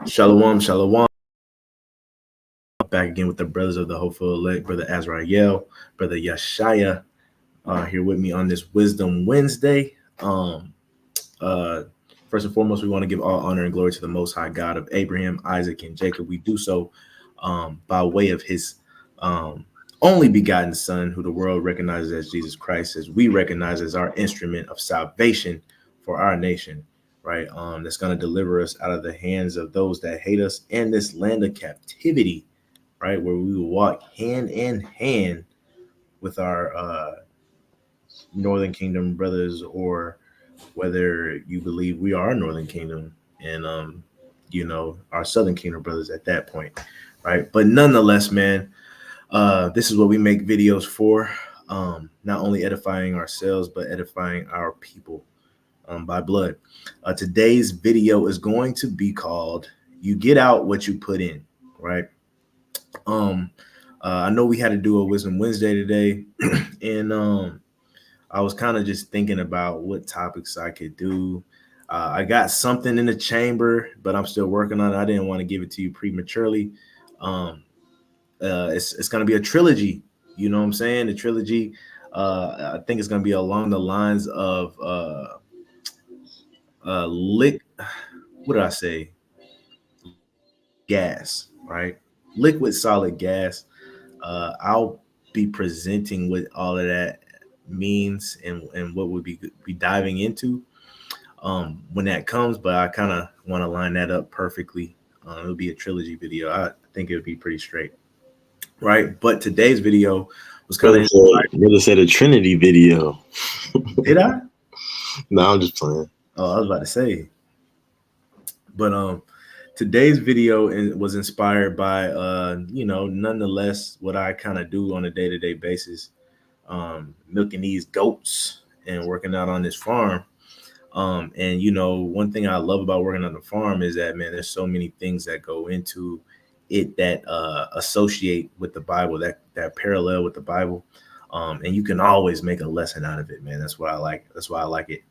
Shalom, shalom. Back again with the brothers of the hopeful elect, brother Azrael, brother Yashaya, here with me on this Wisdom Wednesday. Uh, First and foremost, we want to give all honor and glory to the Most High God of Abraham, Isaac, and Jacob. We do so by way of His only begotten Son, who the world recognizes as Jesus Christ, as we recognize as our instrument of salvation for our nation. Right, that's going to deliver us out of the hands of those that hate us and this land of captivity, right, where we will walk hand in hand with our Northern Kingdom brothers, or whether you believe we are Northern Kingdom and our Southern Kingdom brothers at that point, right? But nonetheless, man, this is what we make videos for, not only edifying ourselves but edifying our people by blood. Today's video is going to be called "You Get Out What You Put In," right? I know we had to do a Wisdom Wednesday today, and I was kind of just thinking about what topics I could do. I got something in the chamber, but I'm still working on it. I didn't want to give it to you prematurely. It's going to be a trilogy. You know what I'm saying? The trilogy. I think it's going to be along the lines of what did I say? Gas, right? Liquid solid gas. I'll be presenting what all of that means and what we'll be diving into when that comes, but I kind of want to line that up perfectly. It'll be a trilogy video. I think it would be pretty straight, right? But today's video was kind of Brother said a Trinity video. Did I? No, I'm just playing. Oh, I was about to say. But today's video was inspired by nonetheless what I kind of do on a day-to-day basis, milking these goats and working out on this farm. And one thing I love about working on the farm is that, man, there's so many things that go into it that associate with the Bible, that parallel with the Bible. And you can always make a lesson out of it, man. That's why I like it.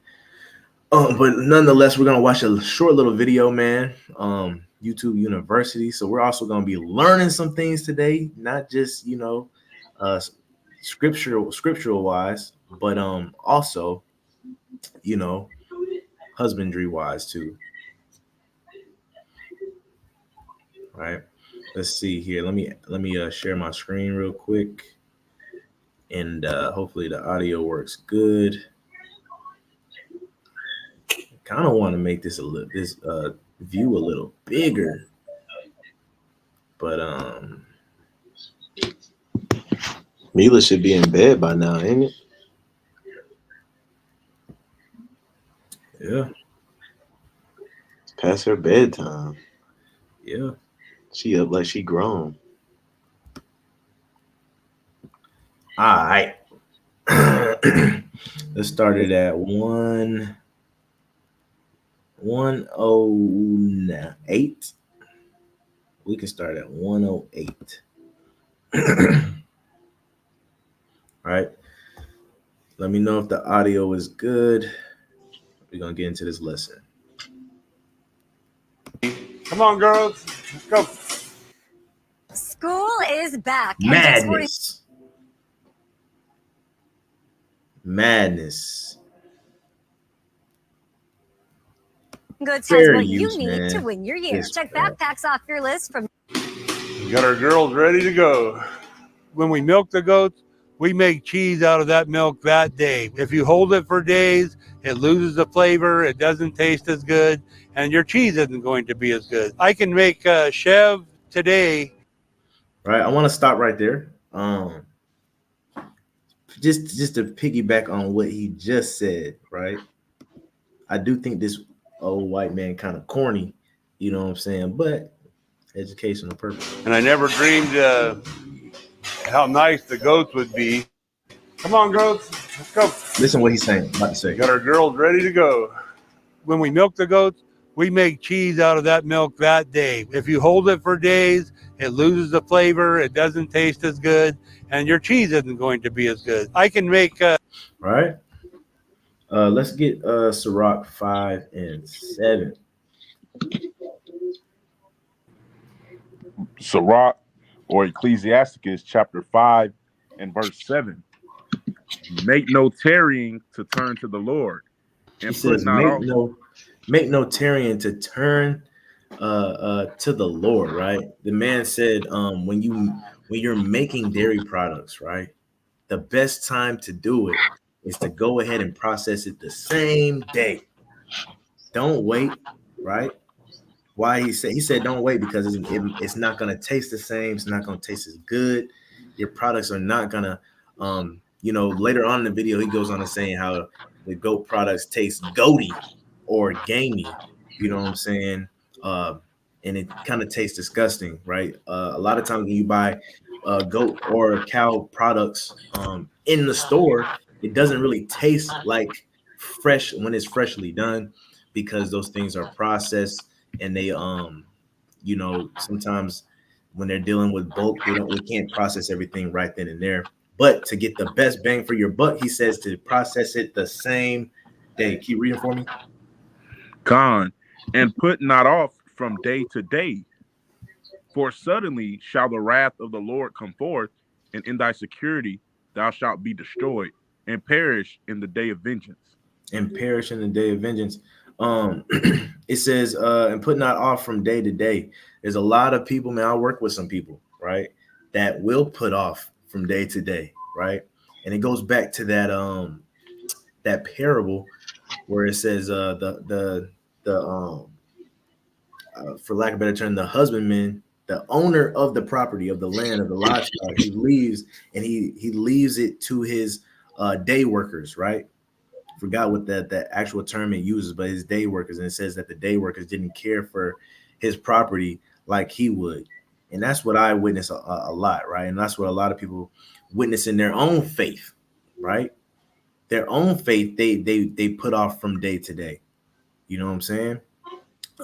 But nonetheless, we're gonna watch a short little video, man. YouTube University. So we're also gonna be learning some things today, not just scriptural wise, but also husbandry wise too. All right. Let's see here. Let me share my screen real quick, and hopefully the audio works good. Kind of want to make this view a little bigger, but Mila should be in bed by now, ain't it? Yeah, it's past her bedtime. Yeah, she up like she grown. All right. Let's start it at 1:08. We can start at 1:08. All right. Let me know if the audio is good. We're going to get into this lesson. Come on, girls. Let's go. School is back. Madness. Goods has what you need to win your year. Check backpacks off your list from. We got our girls ready to go. When we milk the goats, we make cheese out of that milk that day. If you hold it for days, it loses the flavor, it doesn't taste as good, and your cheese isn't going to be as good. I can make Chev today. Right, I want to stop right there. Just to piggyback on what he just said, right? I do think this old white man kind of corny, you know what I'm saying? But educational purpose. And I never dreamed how nice the goats would be. Come on, goats. Let's go. Listen what he's saying. I'm about to say. We got our girls ready to go. When we milk the goats, we make cheese out of that milk that day. If you hold it for days, it loses the flavor, it doesn't taste as good, and your cheese isn't going to be as good. I can make right. Let's get Sirach 5 and 7. Sirach or Ecclesiasticus chapter 5 and verse 7. Make no tarrying to turn to the Lord, He and put says, not off. make no tarrying to turn to the Lord, right? The man said, when you're making dairy products, right? The best time to do it is to go ahead and process it the same day. Don't wait, right? Why he said don't wait because it's not gonna taste the same. It's not gonna taste as good. Your products are not gonna, later on in the video he goes on to saying how the goat products taste goaty or gamey. You know what I'm saying? Uh, and it kind of tastes disgusting, right? A lot of times when you buy goat or cow products in the store, it doesn't really taste like fresh when it's freshly done because those things are processed and they sometimes when they're dealing with bulk they can't process everything right then and there, but to get the best bang for your buck he says to process it the same day. Keep reading for me. Con, and put not off from day to day, for suddenly shall the wrath of the Lord come forth, and in thy security thou shalt be destroyed and perish in the day of vengeance. And perish in the day of vengeance. It says, and put not off from day to day. There's a lot of people, man. I work with some people, right, that will put off from day to day, right? And it goes back to that parable where it says, for lack of a better term, the husbandman, the owner of the property, of the land, of the livestock, he leaves and he leaves it to his day workers, right? Forgot what that actual term it uses, but his day workers, and it says that the day workers didn't care for his property like he would. And that's what I witness a lot, right? And that's what a lot of people witness in their own faith, right? Their own faith, they put off from day to day. You know what I'm saying?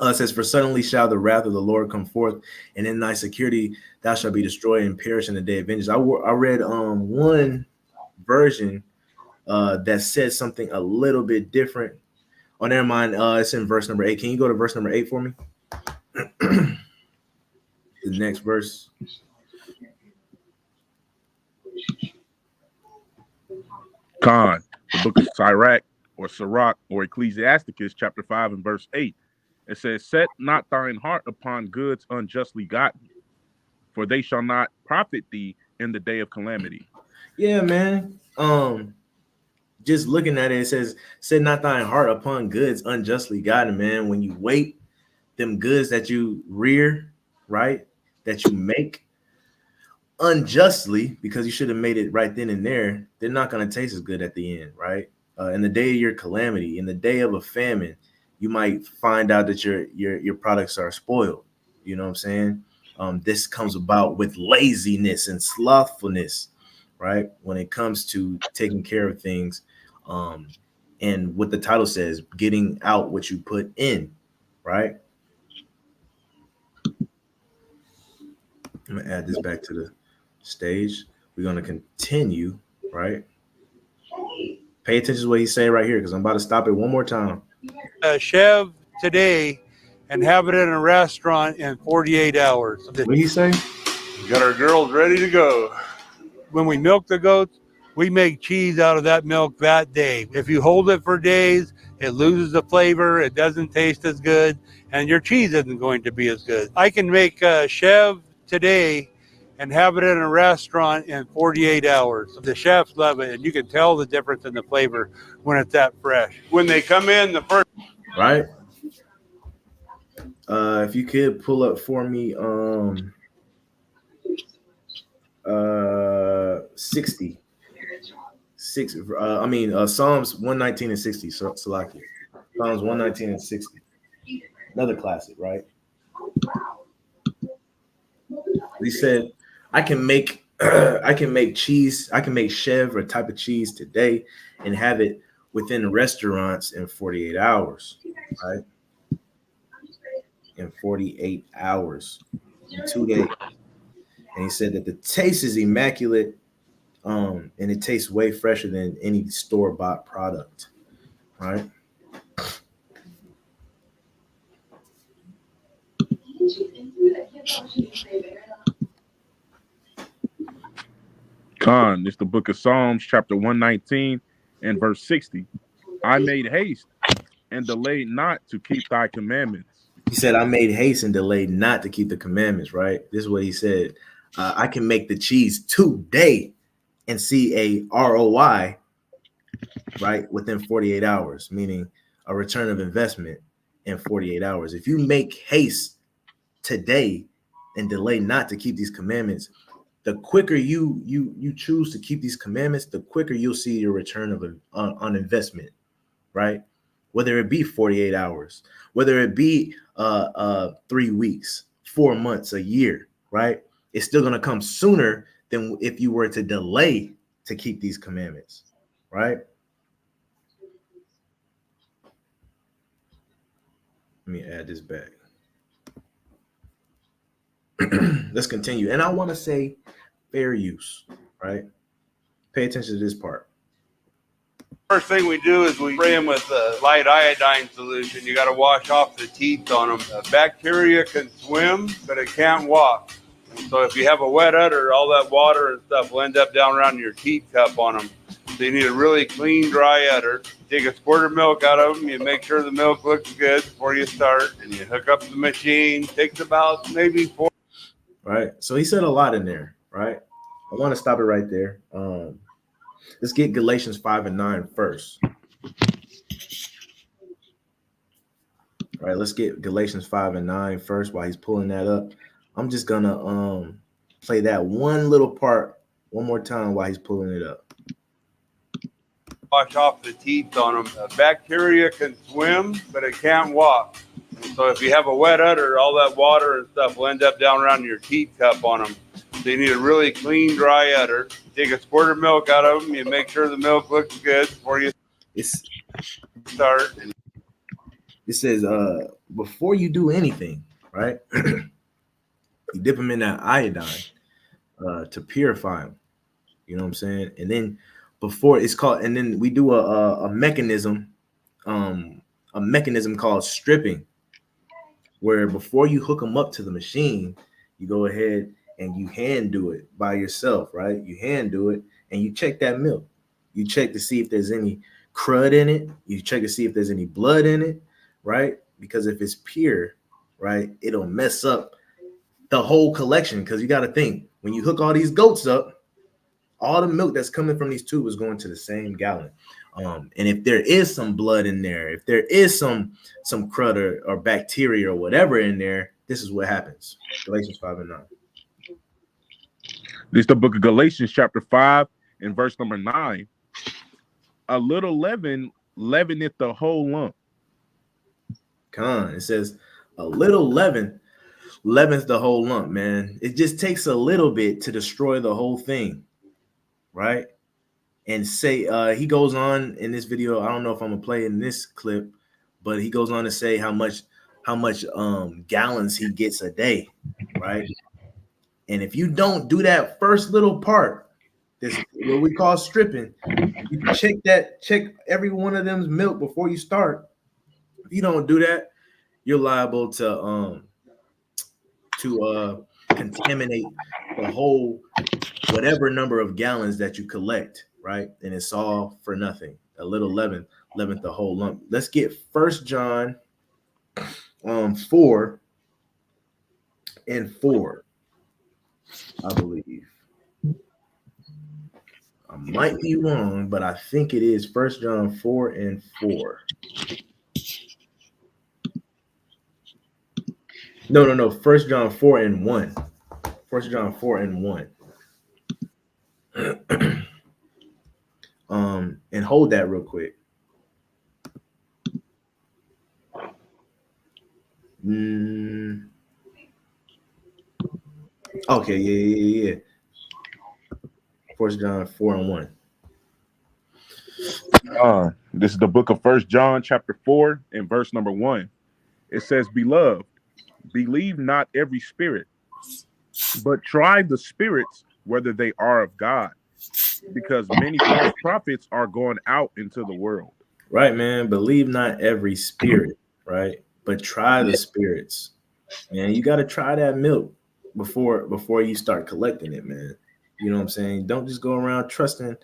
It says, for suddenly shall the wrath of the Lord come forth, and in thy security thou shalt be destroyed and perish in the day of vengeance. I read one version that says something a little bit different. Oh, never mind. It's in verse number 8. Can you go to verse number 8 for me? The next verse. Con, the book of Sirach or Ecclesiasticus chapter 5 and verse 8. It says, set not thine heart upon goods unjustly gotten, for they shall not profit thee in the day of calamity. Yeah, man. Just looking at it, it says, set not thine heart upon goods unjustly gotten, man. When you wait, them goods that you rear, right, that you make unjustly, because you should have made it right then and there, they're not going to taste as good at the end, right? In the day of your calamity, in the day of a famine, you might find out that your products are spoiled. You know what I'm saying? This comes about with laziness and slothfulness, right? When it comes to taking care of things, and what the title says, getting out what you put in, right? I'm gonna add this back to the stage. We're gonna continue, right? Pay attention to what he's saying right here, because I'm about to stop it one more time. Chev today and have it in a restaurant in 48 hours. What did he say? We got our girls ready to go. When we milk the goats, we make cheese out of that milk that day. If you hold it for days, it loses the flavor, it doesn't taste as good, and your cheese isn't going to be as good. I can make Chev today and have it in a restaurant in 48 hours. The chefs love it, and you can tell the difference in the flavor when it's that fresh. When they come in, the first... Right? If you could pull up for me 60. Psalms 119 and 60. Salakia. Psalms 119 and 60. Another classic, right? He said, I can make cheese, I can make chev or type of cheese today and have it within restaurants in 48 hours, right? In 48 hours, in 2 days. And he said that the taste is immaculate, and it tastes way fresher than any store-bought product, right? Con, it's the book of Psalms, chapter 119 and verse 60. I made haste and delayed not to keep thy commandments. He said, I made haste and delayed not to keep the commandments, right? This is what he said. I can make the cheese today and see a ROI, right, within 48 hours, meaning a return of investment in 48 hours. If you make haste today and delay not to keep these commandments, the quicker you choose to keep these commandments, the quicker you'll see your return of on investment, right? Whether it be 48 hours, whether it be 3 weeks, 4 months, a year, right? It's still going to come sooner than if you were to delay to keep these commandments, right? Let me add this back. Let's continue. And I want to say fair use, right? Pay attention to this part. First thing we do is we spray them with a light iodine solution. You got to wash off the teeth on them. Bacteria can swim, but it can't walk. And so if you have a wet udder, all that water and stuff will end up down around your teeth cup on them. So you need a really clean, dry udder. Take a squirt of milk out of them. You make sure the milk looks good before you start. And you hook up the machine. Takes about maybe 4. Right. So he said a lot in there, right? I want to stop it right there. Let's get Galatians 5 and 9 first. All right, let's get Galatians 5 and 9 first while he's pulling that up. I'm just gonna play that one little part one more time while he's pulling it up. Wash off the teeth on them. Bacteria can swim, but it can't walk. And so if you have a wet udder, all that water and stuff will end up down around your teeth cup on them. So you need a really clean, dry udder. Take a squirt of milk out of them. You make sure the milk looks good before you start. It says, before you do anything, right? You dip them in that iodine to purify them. You know what I'm saying? And then before it's called, and then we do a mechanism called stripping, where before you hook them up to the machine, you go ahead and you hand do it by yourself, right? You hand do it and you check that milk. You check to see if there's any crud in it. You check to see if there's any blood in it, right? Because if it's pure, right, it'll mess up the whole collection. Because you got to think, when you hook all these goats up, all the milk that's coming from these tubes is going to the same gallon. And if there is some blood in there, if there is some crud or bacteria or whatever in there, this is what happens. Galatians 5 and 9. This is the book of Galatians, chapter 5, and verse number 9. A little leaven leaveneth the whole lump. It says a little leaven leavens the whole lump, man. It just takes a little bit to destroy the whole thing, right? And say he goes on in this video. I don't know if I'm gonna play in this clip, but he goes on to say how much gallons he gets a day, right? And if you don't do that first little part, this what we call stripping, you check every one of them's milk before you start. If you don't do that, you're liable to contaminate the whole whatever number of gallons that you collect, right? And it's all for nothing. A little leaven the whole lump. Let's get 1 John 4 and 4. I believe. I might be wrong, but I think it is 1 John 4 and 4. No. 1 John 4 and 1. 1 John 4 and 1. And hold that real quick. Okay, yeah. 1 John 4 and 1. This is the book of 1 John chapter 4 and verse number 1. It says, Beloved, believe not every spirit, but try the spirits whether they are of God, because many false prophets are going out into the world. Right, man. Believe not every spirit, right? But try the spirits. Man, you got to try that milk before you start collecting it, man. You know what I'm saying? Don't just go around trusting.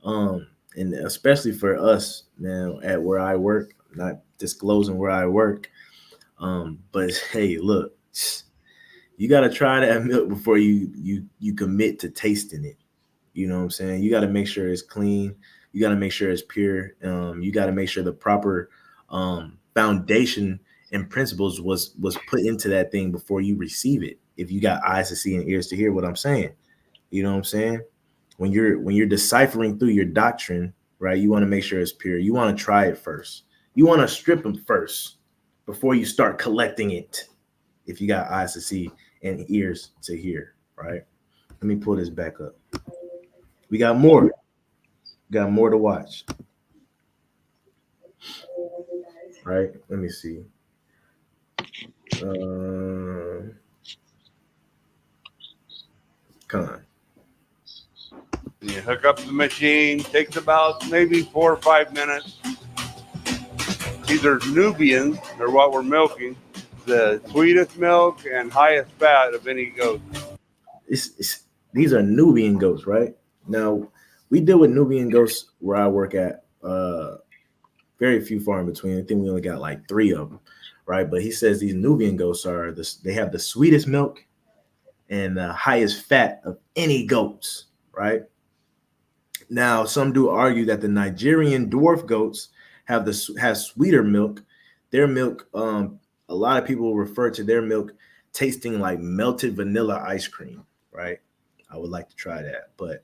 And especially for us, man, at where I work, not disclosing where I work. But hey, look, you gotta try that milk before you commit to tasting it. You know what I'm saying? You got to make sure it's clean. You got to make sure it's pure. You got to make sure the proper foundation and principles was put into that thing before you receive it. If you got eyes to see and ears to hear what I'm saying, you know what I'm saying? When you're deciphering through your doctrine, right? You want to make sure it's pure. You want to try it first. You want to strip them first before you start collecting it. If you got eyes to see and ears to hear, right? Let me pull this back up. We got more. Got more to watch. Right? Let me see. Come on. You hook up the machine. Takes about maybe 4 or 5 minutes. These are Nubians. They're what we're milking. The sweetest milk and highest fat of any goat. These are Nubian goats, right? Now, we deal with Nubian goats where I work at. Very few far in between. I think we only got like 3 of them, right? But he says these Nubian goats they have the sweetest milk and the highest fat of any goats, right? Now, some do argue that the Nigerian dwarf goats have sweeter milk. Their milk, a lot of people refer to their milk tasting like melted vanilla ice cream, right? I would like to try that. But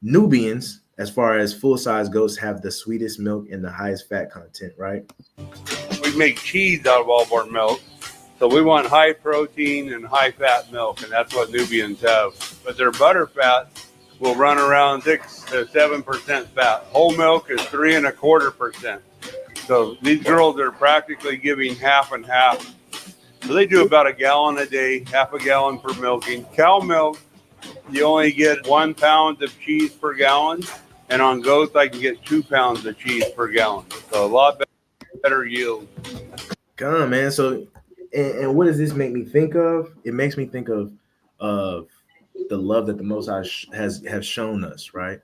Nubians, as far as full-size goats, have the sweetest milk and the highest fat content, right? We make cheese out of all of our milk. So we want high protein and high fat milk, and that's what Nubians have. But their butter fat will run around 6 to 7% fat. Whole milk is 3.25%. So these girls are practically giving half and half. So they do about a gallon a day, half a gallon per milking. Cow milk, you only get 1 pound of cheese per gallon. And on goats, I can get 2 pounds of cheese per gallon. So a lot better yield. Come on, man. So, and what does this make me think of? It makes me think of the love that the Most High has shown us, right?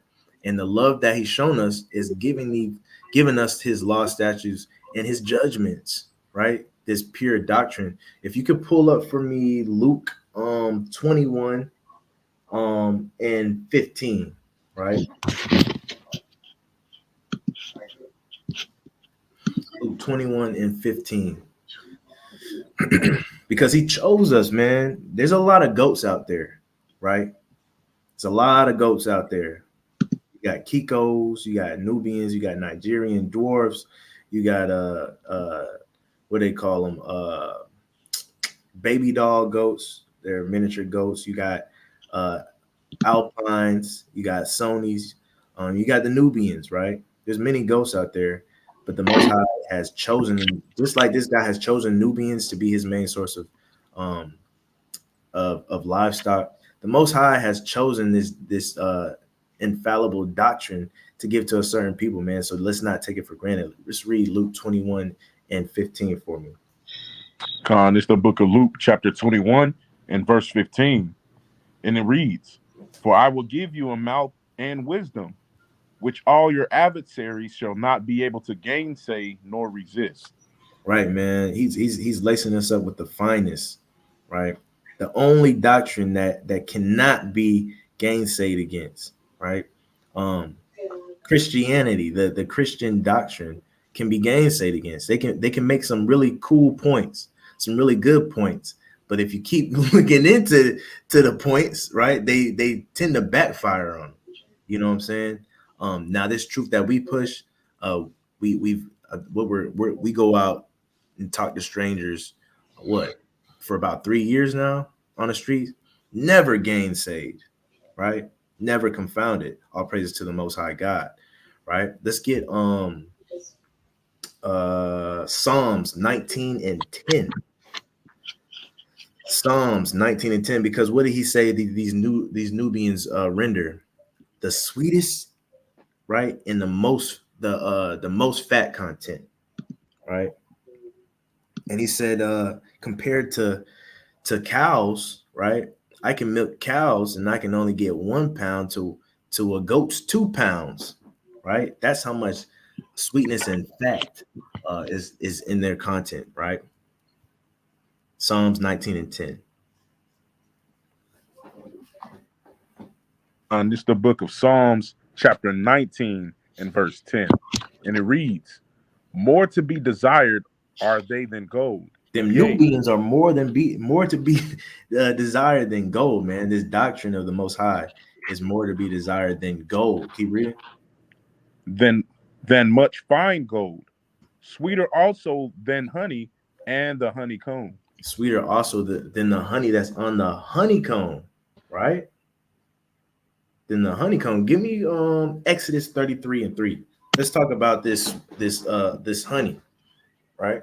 And the love that He's shown us is giving us His law, statutes, and His judgments, right? This pure doctrine. If you could pull up for me Luke 21 and 15, right? Luke 21 and 15. Because He chose us, man. There's a lot of goats out there, right? There's a lot of goats out there. You got Kikos, you got Nubians, you got Nigerian dwarfs, you got what they call them, baby doll goats. They're miniature goats. You got Alpines, you got Sonys, you got the Nubians, right? There's many goats out there, but the Most High has chosen, just like this guy has chosen Nubians to be his main source of livestock. The Most High has chosen this infallible doctrine to give to a certain people, man. So let's not take it for granted. Let's read Luke 21 and 15 for me. Con, it's the book of Luke, chapter 21 and verse 15. And it reads, "For I will give you a mouth and wisdom, which all your adversaries shall not be able to gainsay nor resist." Right, man. He's lacing us up with the finest, right? The only doctrine that cannot be gainsayed against, right? Christianity, the Christian doctrine can be gainsayed against. They can make some really cool points, some really good points. But if you keep looking into the points, right, they tend to backfire on them. You know what I'm saying? Now this truth that we push, we go out and talk to strangers, for about 3 years now on the streets, never gainsayed, right? Never confounded. All praises to the Most High God, right? Let's get Psalms 19 and 10. Psalms 19 and 10, because what did he say these Nubians render? The sweetest, right? And the most fat content, right? And he said compared to cows, right? I can milk cows and I can only get 1 pound to a goat's 2 pounds, right? That's how much sweetness and fat is in their content, right? Psalms 19 and 10. This is the book of Psalms, chapter 19 and verse 10. And it reads, more to be desired are they than gold. Them Yea. Nubians are more to be desired than gold, man. This doctrine of the Most High is more to be desired than gold. Keep reading. Than much fine gold, sweeter also than honey and the honeycomb. Sweeter also than the honey that's on the honeycomb, right? Than the honeycomb. Give me Exodus 33 and 3. Let's talk about this honey, right?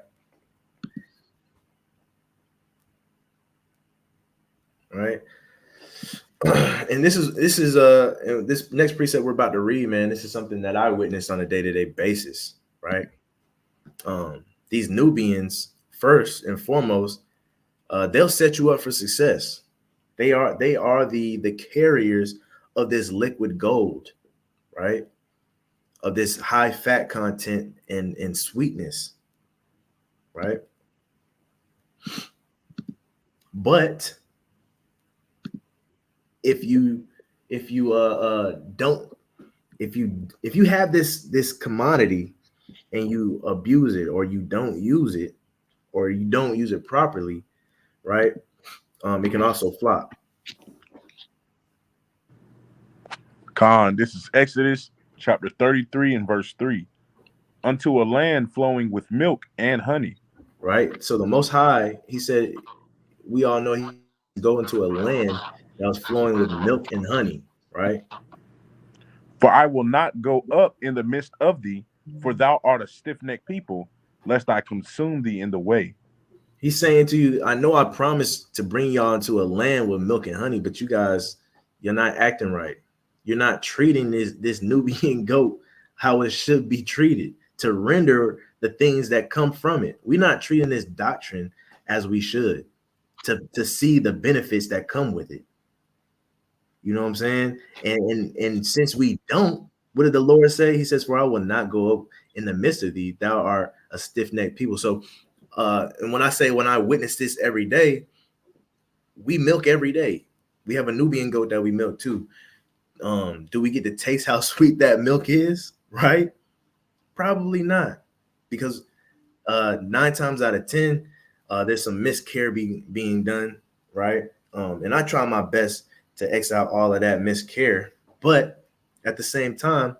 Right. And this next precept we're about to read, man. This is something that I witnessed on a day-to-day basis, right? These Nubians, first and foremost, they'll set you up for success. They are the carriers of this liquid gold, right? Of this high fat content and sweetness, right? But if you have this commodity and you abuse it, or you don't use it, or you don't use it properly, right? It can also flop. Khan, this is Exodus chapter 33 and verse 3. Unto a land flowing with milk and honey. Right. So the Most High, he said, we all know he go into a land that was flowing with milk and honey, right? For I will not go up in the midst of thee, for thou art a stiff-necked people, lest I consume thee in the way. He's saying to you, I know I promised to bring y'all into a land with milk and honey, but you guys, you're not acting right. You're not treating this Nubian goat how it should be treated to render the things that come from it. We're not treating this doctrine as we should to see the benefits that come with it. You know what I'm saying? And since we don't, what did the Lord say? He says, for I will not go up in the midst of thee. Thou art a stiff-necked people. So, and when I witness this every day, we milk every day. We have a Nubian goat that we milk too. Do we get to taste how sweet that milk is? Right? Probably not, because 9 times out of 10, there's some miscare being done, right? And I try my best to X out all of that miscare, but at the same time,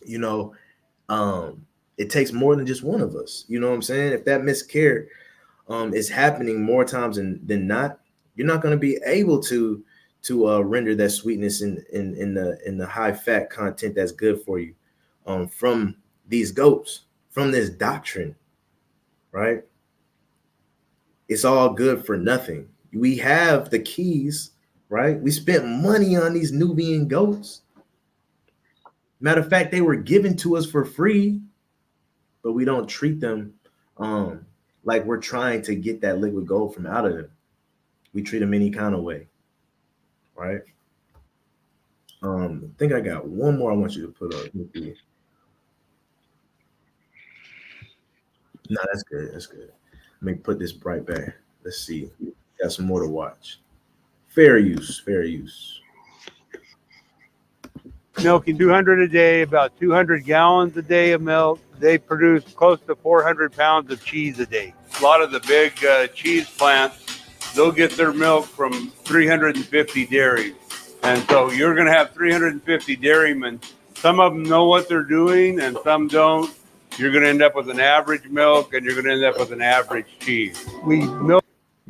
you know, it takes more than just one of us. You know what I'm saying? If that miscare is happening more times than not, you're not going to be able to render that sweetness in the high fat content that's good for you from these goats, from this doctrine, right? It's all good for nothing. We have the keys, right? We spent money on these Nubian goats. Matter of fact, they were given to us for free, but we don't treat them like we're trying to get that liquid gold from out of them. We treat them any kind of way, right? I think I got one more I want you to put up. No, that's good. That's good. Let me put this right back. Let's see. Got some more to watch. Fair use. Fair use. Milking 200 a day, about 200 gallons a day of milk. They produce close to 400 pounds of cheese a day. A lot of the big cheese plants, they'll get their milk from 350 dairies. And so you're going to have 350 dairymen. Some of them know what they're doing and some don't. You're going to end up with an average milk and you're going to end up with an average cheese. You're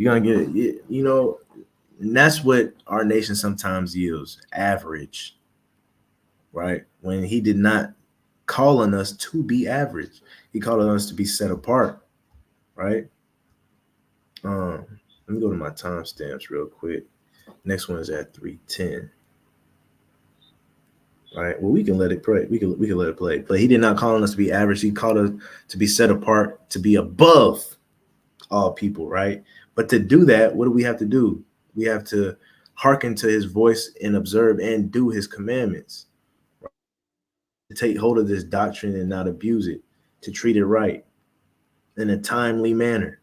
going to get it, you know, and that's what our nation sometimes yields, average, right? When he did not call on us to be average, he called on us to be set apart, right? Let me go to my timestamps real quick. Next one is at 3:10. Right. Well, we can let it play. We can let it play. But he did not call on us to be average. He called us to be set apart, to be above all people, right? But to do that, what do we have to do? We have to hearken to his voice and observe and do his commandments. Right? To take hold of this doctrine and not abuse it, to treat it right in a timely manner.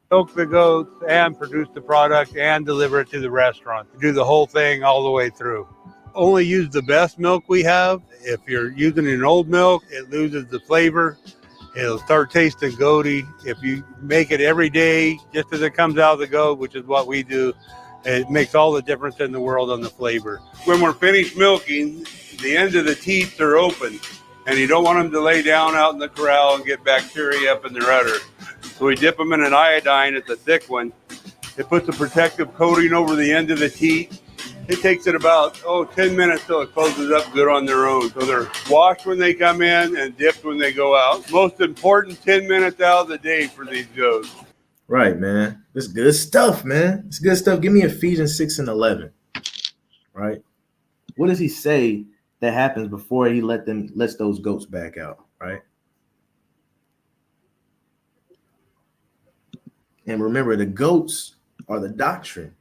Milk the goats and produce the product and deliver it to the restaurant. Do the whole thing all the way through. Only use the best milk we have. If you're using an old milk, it loses the flavor. It'll start tasting goaty. If you make it every day, just as it comes out of the goat, which is what we do, it makes all the difference in the world on the flavor. When we're finished milking, the ends of the teats are open, and you don't want them to lay down out in the corral and get bacteria up in their udder. So we dip them in an iodine. It's a thick one. It puts a protective coating over the end of the teat. It takes it about 10 minutes till it closes up good on their own. So they're washed when they come in and dipped when they go out. Most important 10 minutes out of the day for these goats. Right, man. This is good stuff, man. It's good stuff. Give me Ephesians 6:11. Right? What does he say that happens before he lets those goats back out? Right? And remember, the goats are the doctrine.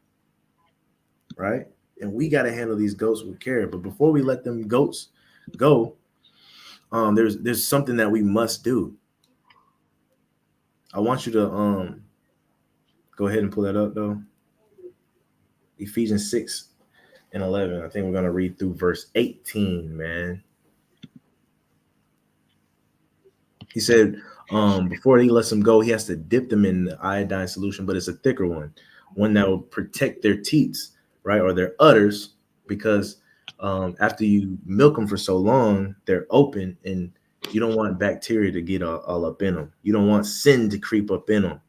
Right? And we got to handle these goats with care. But before we let them goats go, there's something that we must do. I want you to go ahead and pull that up, though. Ephesians 6:11. I think we're going to read through verse 18, man. He said before he lets them go, he has to dip them in the iodine solution, but it's a thicker one that will protect their teats, right, or their udders, because after you milk them for so long, they're open, and you don't want bacteria to get all up in them. You don't want sin to creep up in them.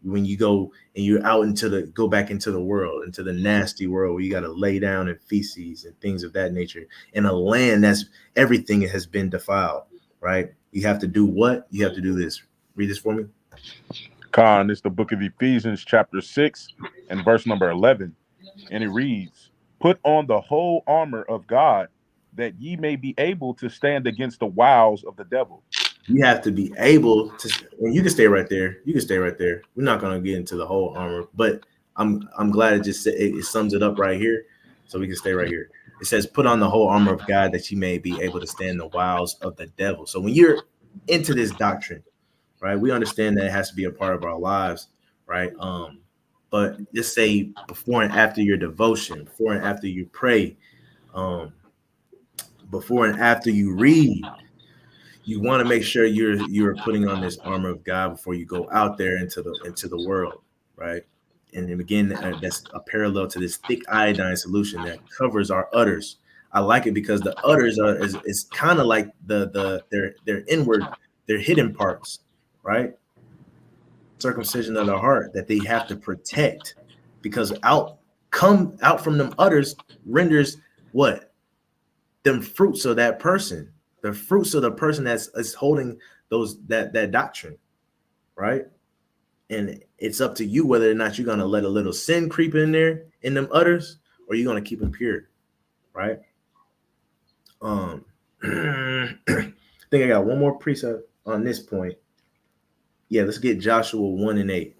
When you go and you're out go back into the world, into the nasty world where you got to lay down in feces and things of that nature in a land that's everything has been defiled, right? You have to do what? You have to do this. Read this for me. Khan, it's the book of Ephesians, chapter 6, and verse number 11. And it reads, "Put on the whole armor of God, that ye may be able to stand against the wiles of the devil." You have to be able to, and you can stay right there. You can stay right there. We're not going to get into the whole armor, but I'm glad it sums it up right here, so we can stay right here. It says, "Put on the whole armor of God, that you may be able to stand the wiles of the devil." So when you're into this doctrine, right, we understand that it has to be a part of our lives, right? But just say before and after your devotion, before and after you pray, before and after you read, you want to make sure you're putting on this armor of God before you go out there into the world, right? And then again, that's a parallel to this thick iodine solution that covers our udders. I like it because the udders is kind of like their inward, their hidden parts, right? Circumcision of the heart that they have to protect, because out from them udders renders what? Them fruits of that person. The fruits of the person that's holding that doctrine, right? And it's up to you whether or not you're gonna let a little sin creep in there in them udders, or you're gonna keep them pure, right? I think I got one more precept on this point. Yeah, let's get Joshua 1:8.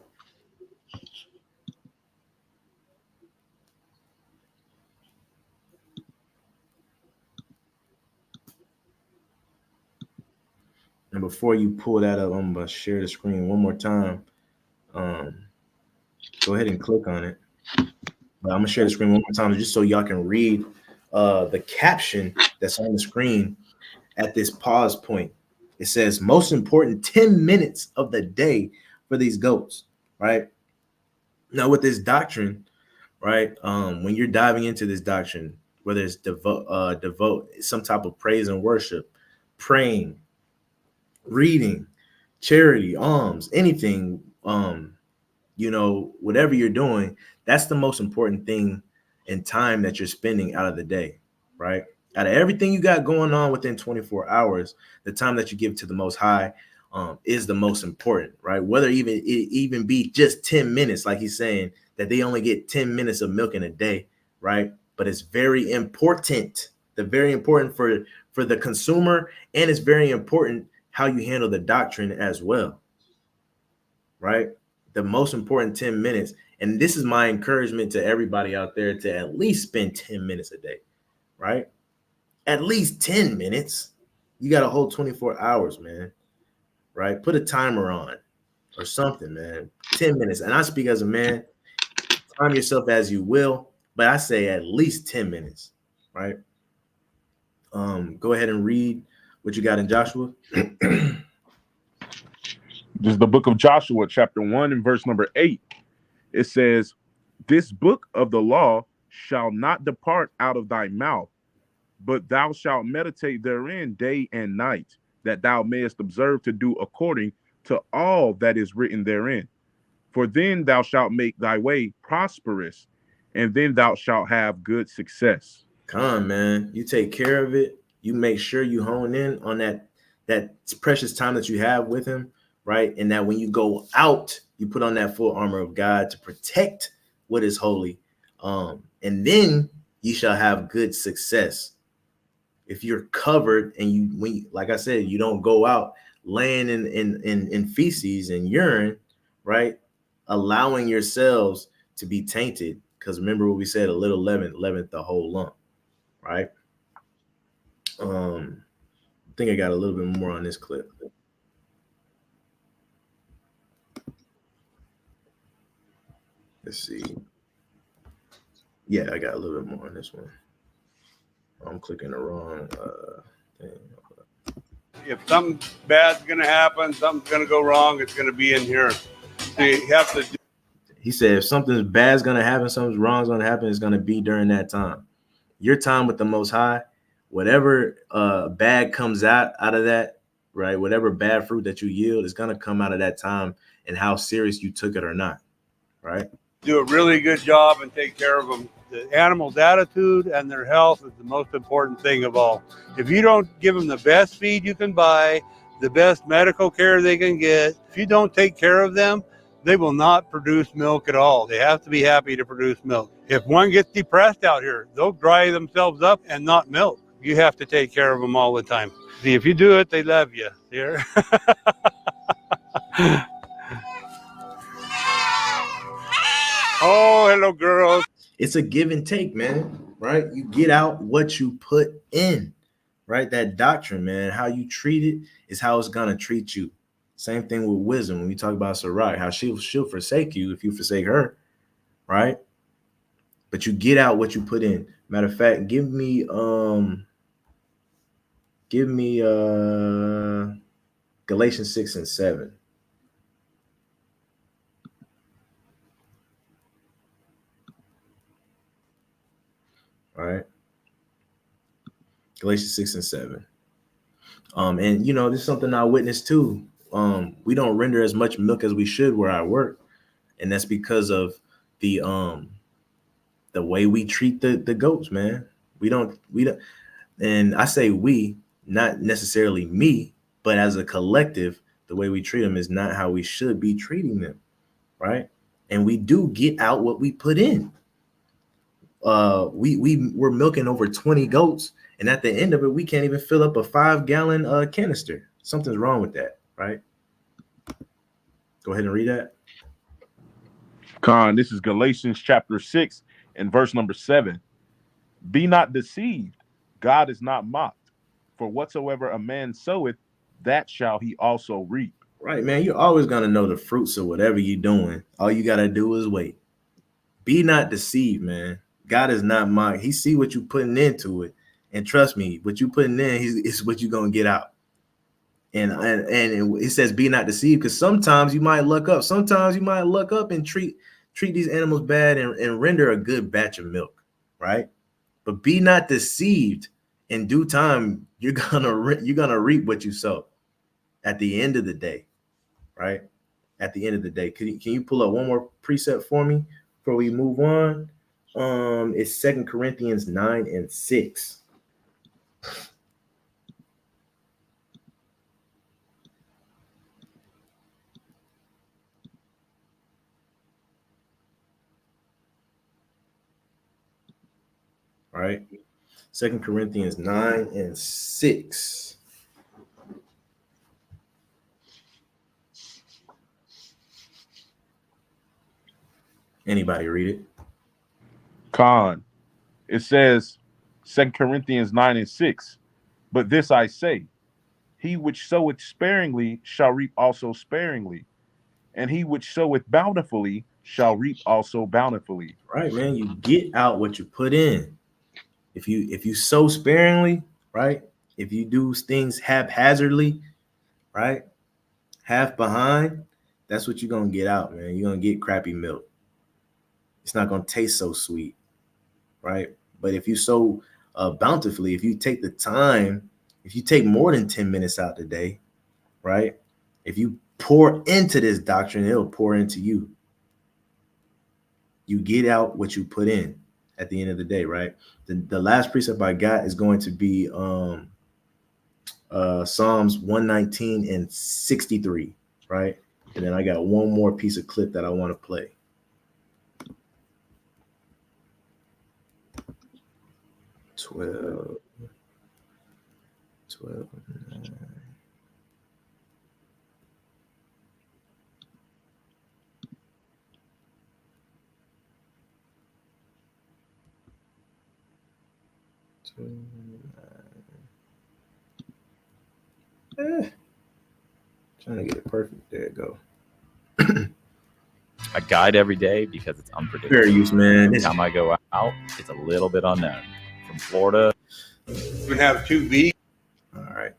And before you pull that up, I'm gonna share the screen one more time. Go ahead and click on it. But I'm gonna share the screen one more time just so y'all can read the caption that's on the screen at this pause point. It says, "Most important 10 minutes of the day for these goats," right? Now with this doctrine, right? When you're diving into this doctrine, whether it's devote some type of praise and worship, praying, reading, charity, alms, anything, whatever you're doing, that's the most important thing in time that you're spending out of the day, right? Out of everything you got going on within 24 hours, the time that you give to the Most High is the most important, right? Whether it even be just 10 minutes, like he's saying that they only get 10 minutes of milk in a day, right? But it's very important. They're very important for the consumer, and it's very important how you handle the doctrine as well, right? The most important 10 minutes. And this is my encouragement to everybody out there to at least spend 10 minutes a day, right? At least 10 minutes. You got a whole 24 hours, man, right? Put a timer on or something, man. 10 minutes. And I speak as a man, time yourself as you will, but I say at least 10 minutes, right? Go ahead and read what you got in Joshua. This is the book of Joshua, chapter 1 and verse number 8. It says, "This book of the law shall not depart out of thy mouth, but thou shalt meditate therein day and night, that thou mayest observe to do according to all that is written therein. For then thou shalt make thy way prosperous, and then thou shalt have good success." Come on, man. You take care of it. You make sure you hone in on that precious time that you have with him, right? And that when you go out, you put on that full armor of God to protect what is holy. And then you shall have good success. If you're covered and like I said, you don't go out laying in feces and urine, right? Allowing yourselves to be tainted. Because remember what we said, a little leaven leaveneth the whole lump, right? I think I got a little bit more on this clip. Let's see. Yeah, I got a little bit more on this one. I'm clicking the wrong thing. If something bad's going to happen, something's going to go wrong, it's going to be in here. So you have to. He said, if something bad's going to happen, something wrong's going to happen, it's going to be during that time. Your time with the Most High, whatever bad comes out of that, right? Whatever bad fruit that you yield is going to come out of that time and how serious you took it or not, right? Do a really good job and take care of them. The animal's attitude and their health is the most important thing of all. If you don't give them the best feed you can buy, the best medical care they can get, if you don't take care of them, they will not produce milk at all. They have to be happy to produce milk. If one gets depressed out here, they'll dry themselves up and not milk. You have to take care of them all the time. See, if you do it, they love you. Here. Oh, hello, girls. It's a give and take, man, right? You get out what you put in, right? That doctrine, man, how you treat it is how it's going to treat you. Same thing with wisdom. When we talk about Sarai, how she'll forsake you if you forsake her, right? But you get out what you put in. Matter of fact, give me Galatians 6 and 7. All right. Galatians 6 and 7. And you know, this is something I witnessed too. We don't render as much milk as we should where I work, and that's because of the way we treat the goats, man. We don't, and I say we, not necessarily me, but as a collective, the way we treat them is not how we should be treating them, right? And we do get out what we put in. We're milking over 20 goats, and at the end of it, we can't even fill up a 5-gallon canister. Something's wrong with that, right? Go ahead and read that. Con, this is Galatians chapter 6 and verse number 7. "Be not deceived, God is not mocked. For whatsoever a man soweth, that shall he also reap." Right, man. You're always going to know the fruits of whatever you're doing. All you got to do is wait. Be not deceived, man. God is not mocked. He see what you're putting into it. And trust me, what you're putting in is what you're going to get out. And it says be not deceived, because sometimes you might luck up. Sometimes you might luck up and treat these animals bad and render a good batch of milk, right? But be not deceived. In due time, you're gonna reap what you sow. At the end of the day, right? At the end of the day, can you pull up one more precept for me before we move on? It's 2 Corinthians 9 and 6. All right. 2 Corinthians 9 and 6. Anybody read it? Con. It says 2 Corinthians 9:6. But this I say, he which soweth sparingly shall reap also sparingly, and he which soweth bountifully shall reap also bountifully. Right, man. You get out what you put in. If you sow sparingly, right? If you do things haphazardly, right? Half behind, that's what you're gonna get out, man. You're gonna get crappy milk. It's not gonna taste so sweet, right? But if you sow bountifully, if you take the time, if you take more than 10 minutes out the day, right? If you pour into this doctrine, it'll pour into you. You get out what you put in at the end of the day, right? The last precept I got is going to be Psalms 119 and 63, right? And then I got one more piece of clip that I want to play. Twelve. 9. Trying to get it perfect. There it go. I guide every day because it's unpredictable. Fair use, man. Every time I go out, it's a little bit unknown. From Florida, we have 2 vegans. All right.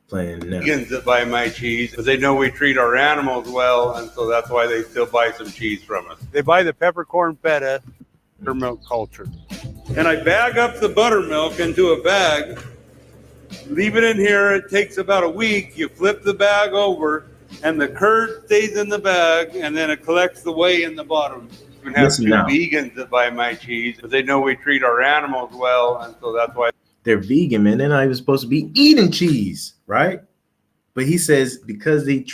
Playing now. Vegans that buy my cheese because they know we treat our animals well, and so that's why they still buy some cheese from us. They buy the peppercorn feta buttermilk culture. And I bag up the buttermilk into a bag, leave it in here. It takes about a week. You flip the bag over, and the curd stays in the bag, and then it collects the whey in the bottom. We have 2 vegans that buy my cheese because they know we treat our animals well, and so that's why they're vegan, man. They're not even supposed to be eating cheese, right? But he says because they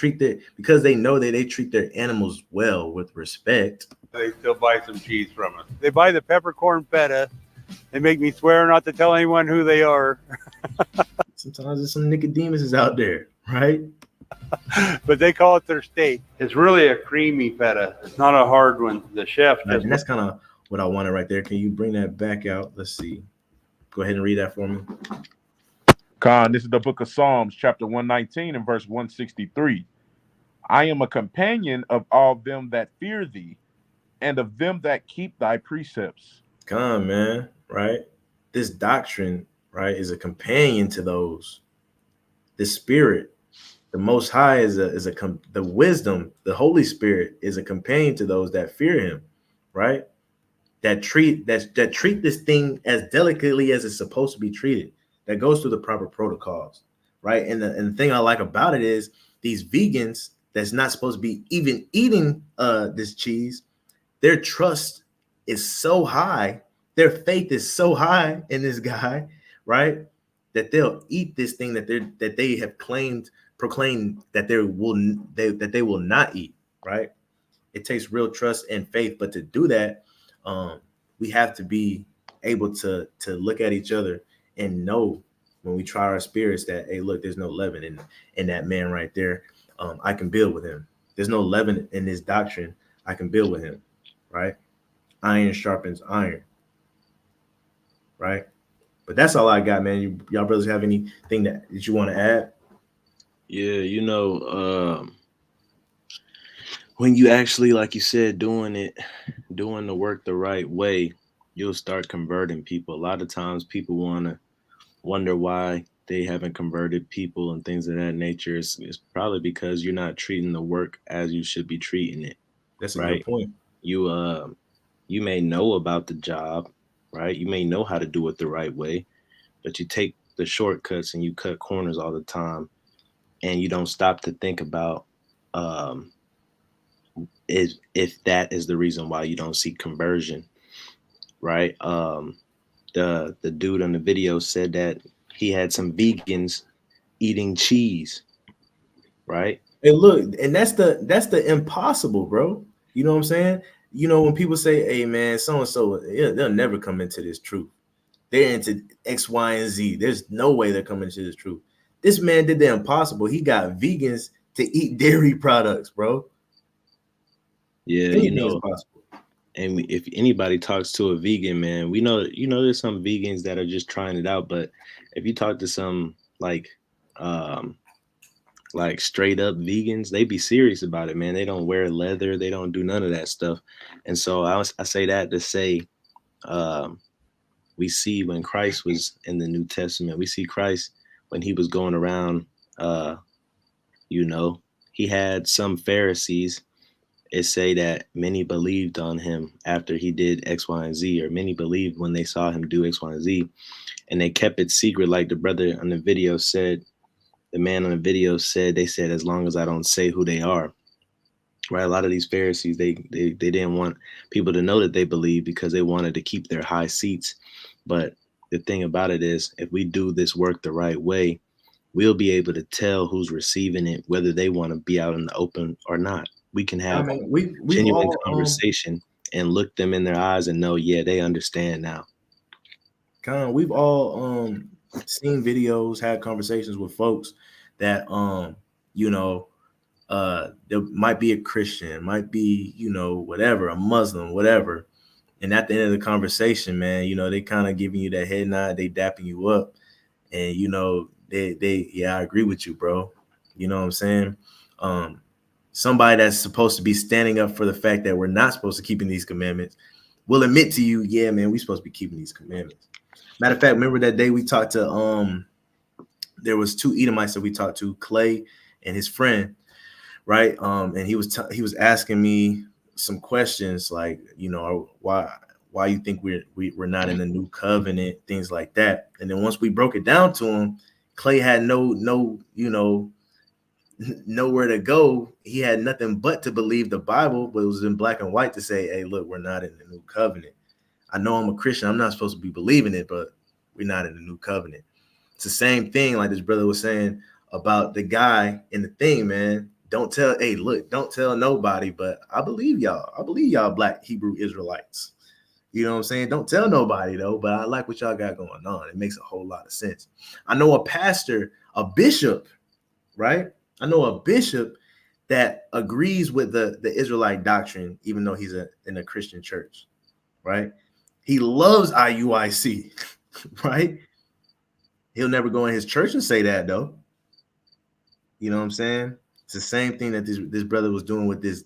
know that they treat their animals well with respect, they still buy some cheese from us. They buy the peppercorn feta. They make me swear not to tell anyone who they are. Sometimes there's some Nicodemuses out there, right? But they call it their steak. It's really a creamy feta. It's not a hard one. The chef. And that's kind of what I wanted right there. Can you bring that back out? Let's see. Go ahead and read that for me. Con, this is the book of Psalms, chapter 119 and verse 163. I am a companion of all them that fear thee, and of them that keep thy precepts. Con, man, right? This doctrine, right, is a companion to those. The Spirit, the Most High the wisdom, the Holy Spirit is a companion to those that fear Him, right? That treat this thing as delicately as it's supposed to be treated. That goes through the proper protocols, right? And the thing I like about it is these vegans that's not supposed to be even eating this cheese, their trust is so high, their faith is so high in this guy, right? That they'll eat this thing that they have proclaimed that they will not eat, right? It takes real trust and faith, but to do that, we have to be able to look at each other and know when we try our spirits that, hey, look, there's no leaven in that man right there. I can build with him. There's no leaven in this doctrine. I can build with him, right? Iron sharpens iron, right? But that's all I got, man. Y'all brothers have anything that you want to add? Yeah, when you actually, like you said, doing the work the right way, you'll start converting people. A lot of times people wonder why they haven't converted people and things of that nature. It's probably because you're not treating the work as you should be treating it. That's a good point. You may know about the job, right? You may know how to do it the right way, but you take the shortcuts and you cut corners all the time, and you don't stop to think about if that is the reason why you don't see conversion, right? The dude on the video said that he had some vegans eating cheese, right? Hey, look, and that's the impossible, bro. You know what I'm saying? You know, when people say, hey, man, so-and-so, they'll never come into this truth. They're into X, Y, and Z. There's no way they're coming into this truth. This man did the impossible. He got vegans to eat dairy products, bro. Yeah, Anything is possible. And if anybody talks to a vegan, man, we know, there's some vegans that are just trying it out. But if you talk to some um, like straight up vegans, they be serious about it, man. They don't wear leather, they don't do none of that stuff. And so I say that to say, um, we see when Christ was in the New Testament, we see Christ when he was going around, uh, he had some Pharisees. It say that many believed on him after he did X, Y, and Z, or many believed when they saw him do X, Y, and Z, and they kept it secret. Like the brother on the video said, the man on the video said, they said, as long as I don't say who they are, right? A lot of these Pharisees, they didn't want people to know that they believe because they wanted to keep their high seats. But the thing about it is, if we do this work the right way, we'll be able to tell who's receiving it, whether they want to be out in the open or not. We can have we've genuine all conversation and look them in their eyes and know, yeah, they understand now. we've all seen videos, had conversations with folks that there might be a Christian, might be, whatever, a Muslim, whatever. And at the end of the conversation, man, they kind of giving you that head nod, they dapping you up. And, I agree with you, bro. You know what I'm saying? Somebody that's supposed to be standing up for the fact that we're not supposed to keeping these commandments will admit to you, yeah, man, we're supposed to be keeping these commandments. Matter of fact, remember that day we talked to, there was two Edomites that we talked to, Clay and his friend, right? And he was asking me some questions like, why you think we're not in the new covenant, things like that. And then once we broke it down to him, Clay had nowhere to go. He had nothing but to believe the Bible, but it was in black and white to say, hey, look, we're not in the new covenant. I know I'm a Christian. I'm not supposed to be believing it, but we're not in the new covenant. It's the same thing like this brother was saying about the guy in the thing, man. Don't tell nobody, but I believe y'all. I believe y'all Black Hebrew Israelites. You know what I'm saying? Don't tell nobody though, but I like what y'all got going on. It makes a whole lot of sense. I know a pastor, a bishop, right? I know a bishop that agrees with the Israelite doctrine, even though he's in a Christian church, right? He loves IUIC, right? He'll never go in his church and say that though. You know what I'm saying? It's the same thing that this brother was doing with these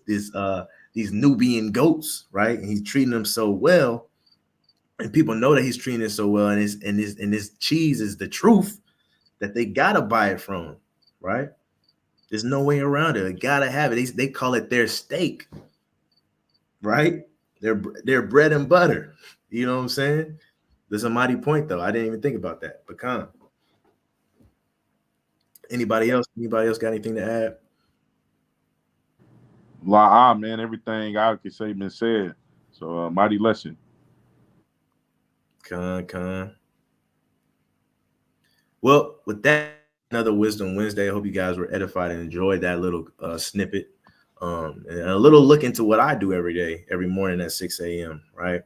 Nubian goats, right? And he's treating them so well, and people know that he's treating it so well, and this cheese is the truth that they gotta buy it from, right? There's no way around it. They gotta have it. They call it their steak, right? Their bread and butter. You know what I'm saying? There's a mighty point though. I didn't even think about that. Pecan. Anybody else got anything to add? Man, everything I could say been said. So mighty lesson. Con. Well, with that, another Wisdom Wednesday. I hope you guys were edified and enjoyed that little snippet. And a little look into what I do every morning at 6 a.m. Right.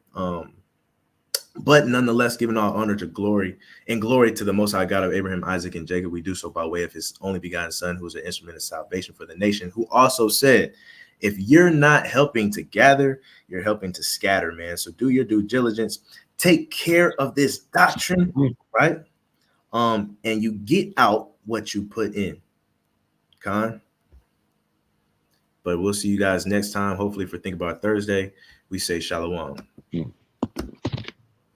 But nonetheless, giving all honor to glory to the Most High God of Abraham, Isaac, and Jacob, we do so by way of his only begotten Son, who is an instrument of salvation for the nation, who also said, if you're not helping to gather, you're helping to scatter, man. So do your due diligence. Take care of this doctrine, right? And you get out what you put in. Con. But we'll see you guys next time, hopefully for Think About Thursday. We say Shalom.